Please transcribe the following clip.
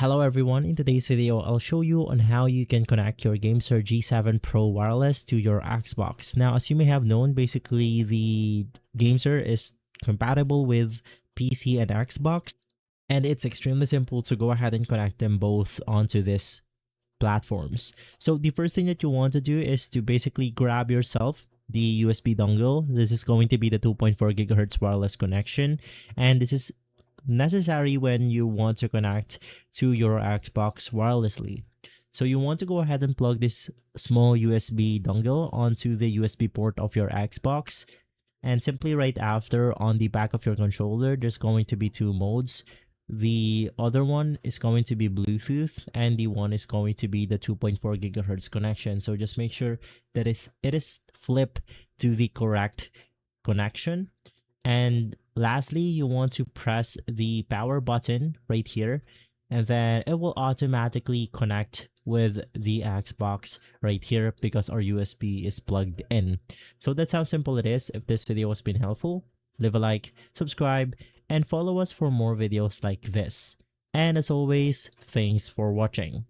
Hello everyone, in today's video I'll show you on how you can connect your GameSir G7 Pro Wireless to your Xbox. Now as you may have known, basically the GameSir is compatible with PC and Xbox, and it's extremely simple to go ahead and connect them both onto this platforms. So the first thing that you want to do is to basically grab yourself the USB dongle. This is going to be the 2.4 gigahertz wireless connection, and this is necessary when you want to connect to your Xbox wirelessly. So you want to go ahead and plug this small USB dongle onto the USB port of your Xbox, and simply right after, on the back of your controller, there's going to be two modes. The other one is going to be Bluetooth, and the one is going to be the 2.4 gigahertz connection. So just make sure that it is flipped to the correct connection. And lastly, you want to press the power button right here, and then it will automatically connect with the Xbox right here because our USB is plugged in. So that's how simple it is. If this video has been helpful, leave a like, subscribe, and follow us for more videos like this. And as always, thanks for watching.